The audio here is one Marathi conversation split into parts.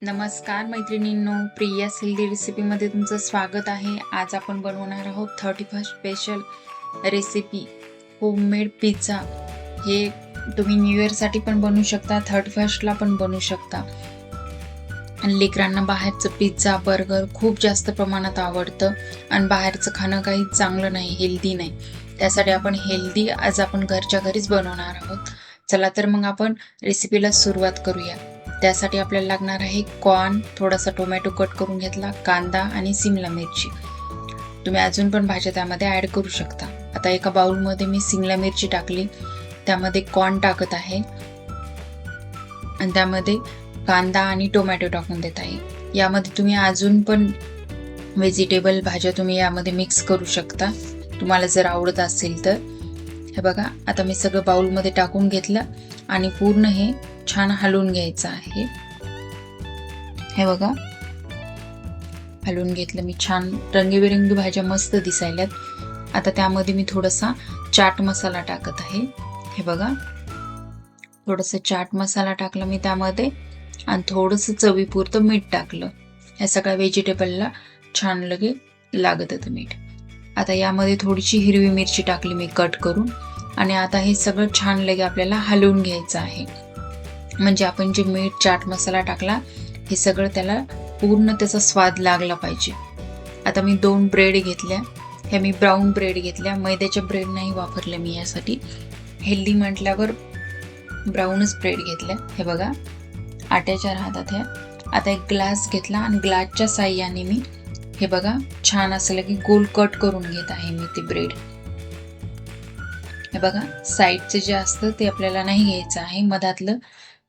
नमस्कार मैत्रिणींनो, प्रियास हेल्दी रेसिपीमध्ये तुमचं स्वागत आहे. आज आपण बनवणार आहोत 31st special recipe homemade pizza. हे तुम्ही न्यू इयरसाठी पण बनवू शकता, 31st पण बनवू शकता. आणि लेकरांना बाहेरचं पिझ्झा बर्गर खूप जास्त प्रमाणात आवडतं आणि बाहेरचं खाणं काही चांगलं नाही, हेल्दी नाही. त्यासाठी आपण हेल्दी आज आपण घरच्या घरीच बनवणार आहोत. चला तर मग आपण रेसिपीला सुरुवात करूया. त्यासाठी आपल्याला लागणार आहे कॉर्न, थोडासा टोमॅटो कट करून घेतला, कांदा आणि सिमला मिरची. तुम्ही अजून पण भाज्या त्यामध्ये ॲड करू शकता. आता एका बाउलमध्ये मी सिमला मिरची टाकली, त्यामध्ये कॉर्न टाकत आहे आणि त्यामध्ये कांदा आणि टोमॅटो टाकून देत आहे. यामध्ये तुम्ही अजून पण व्हेजिटेबल भाज्या तुम्ही यामध्ये मिक्स करू शकता, तुम्हाला जर आवडत असेल तर. हे बघा, आता मी सगळं बाउलमध्ये टाकून घेतलं आणि पूर्ण हे छान हलवून घ्यायचं आहे. हे बघा, हलवून घेतलं मी. छान रंगीबेरंगी भाज्या मस्त दिसायल्यात. आता त्यामध्ये मी थोडासा चाट मसाला टाकत आहे. हे बघा, थोडंसं चाट मसाला टाकला मी त्यामध्ये आणि थोडंसं चवीपुरतं मीठ टाकलं. या सगळ्या व्हेजिटेबलला छान लगे लागत होतं मीठ. आता यामध्ये थोडीशी हिरवी मिरची टाकली मी कट करून आणि आता हे सगळं छान लगे आपल्याला हलवून घ्यायचं आहे. म्हणजे आपण जे मीठ चाट मसाला टाकला हे सगळं त्याला पूर्ण त्याचा स्वाद लागला पाहिजे. आता मी 2 ब्रेड घेतल्या. ह्या मी ब्राऊन ब्रेड घेतल्या, मैद्याच्या ब्रेड नाही वापरल्या मी यासाठी. हेल्दी म्हटल्यावर ब्राऊनच ब्रेड घेतल्या. हे बघा, आट्याच्या राहतात ह्या. आता एक ग्लास घेतला आणि ग्लासच्या साह्याने मी हे बघा छान असं की गोल कट करून घेत आहे मी ते ब्रेड. हे बघा, साईडचं जे असतं ते आपल्याला नाही घ्यायचं आहे. मधातलं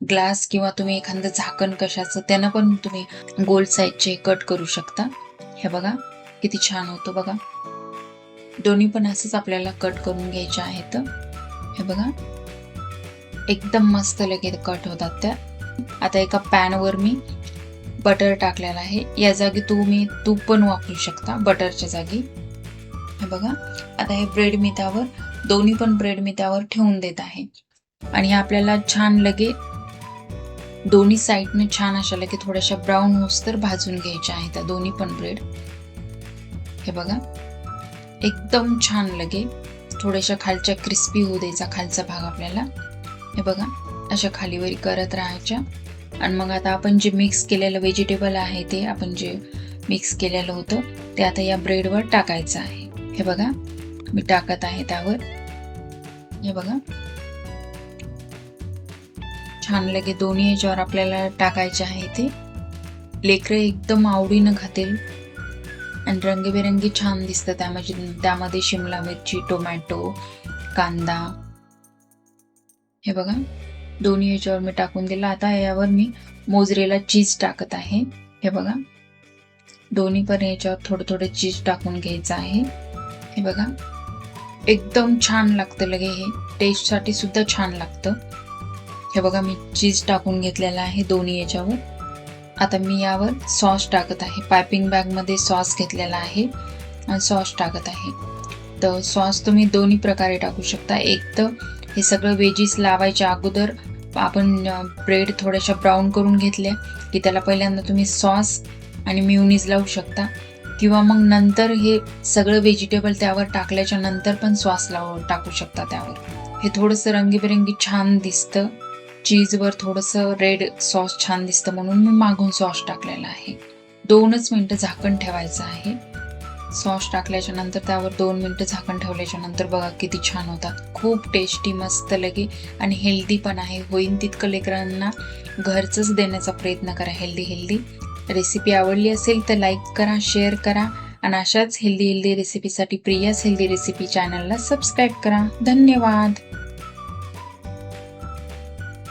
ग्लास किंवा तुम्ही एखादं झाकण कशाचं त्यानं पण तुम्ही गोल साईजचे कट करू शकता. हे बघा किती छान होतं बघा. दोन्ही पण असंच आपल्याला कट करून घ्यायचे आहेत. हे बघा, एकदम मस्त लगेच कट होतात त्या. आता एका पॅनवर मी बटर टाकलेला आहे. या जागी तुम्ही तूप पण वापरू शकता बटरच्या जागी. हे बघा, आता हे ब्रेड मी त्यावर दोन्ही पण ब्रेड मी त्यावर ठेवून देत आहे आणि हे आपल्याला छान लगे दोन्ही साईडने छान अशा लगे थोड्याशा ब्राऊन होस तर भाजून घ्यायच्या आहेत त्या दोन्ही पण ब्रेड. हे बघा, एकदम छान लगे थोड्याशा खालच्या क्रिस्पी होऊ द्यायचा खालचा भाग आपल्याला. हे बघा, अशा खालीवरी करत राहायच्या. आणि मग आता आपण जे मिक्स केलेलं व्हेजिटेबल आहे ते आपण जे मिक्स केलेलं होतं ते आता या ब्रेडवर टाकायचं आहे. हे बघा, मी टाकत आहे त्यावर. हे बघा, छान लगे दोन्ही याच्यावर आपल्याला टाकायचे आहे ते. लेकरं एकदम आवडीनं खातील आणि रंगीबेरंगी छान दिसतं. त्यामध्ये शिमला मिरची, टोमॅटो, कांदा. हे बघा, दोन्ही याच्यावर मी टाकून दिला. आता यावर मी मोझरेला चीज टाकत आहे. हे बघा, दोन्ही पण याच्यावर थोडं थोडं चीज टाकून घ्यायचं आहे. हे बघा, एकदम छान लागतं लगे. हे टेस्टसाठी सुद्धा छान लागतं. हे बघा, मी चीज टाकून घेतलेला आहे दोन्ही याच्यावर. आता मी यावर सॉस टाकत आहे. पायपिंग बॅगमध्ये सॉस घेतलेला आहे आणि सॉस टाकत आहे. तर सॉस तुम्ही दोन्ही प्रकारे टाकू शकता. एक तर हे सगळं वेजीस लावायच्या अगोदर आपण ब्रेड थोड्याशा ब्राऊन करून घेतल्या की त्याला पहिल्यांदा तुम्ही सॉस आणि मेयोनीज लावू शकता, किंवा मग नंतर हे सगळं व्हेजिटेबल त्यावर टाकल्याच्या नंतर पण सॉस टाकू शकता त्यावर. हे थोडंसं रंगीबेरंगी छान दिसतं. चीजवर थोडंसं रेड सॉस छान दिसतं म्हणून मी मागून सॉस टाकलेला आहे. 2च मिनटं झाकण ठेवायचं आहे. सॉस टाकल्याच्या नंतर त्यावर 2 मिनटं झाकण ठेवल्याच्या नंतर बघा किती छान होतात. खूप टेस्टी मस्त लगे आणि हेल्दी पण आहे. होईन तितकं लेकरांना घरचंच देण्याचा प्रयत्न करा. हेल्दी रेसिपी आवडली असेल तर लाईक करा, शेअर करा आणि अशाच हेल्दी रेसिपीसाठी प्रियास हेल्दी रेसिपी चॅनलला सबस्क्राईब करा. धन्यवाद.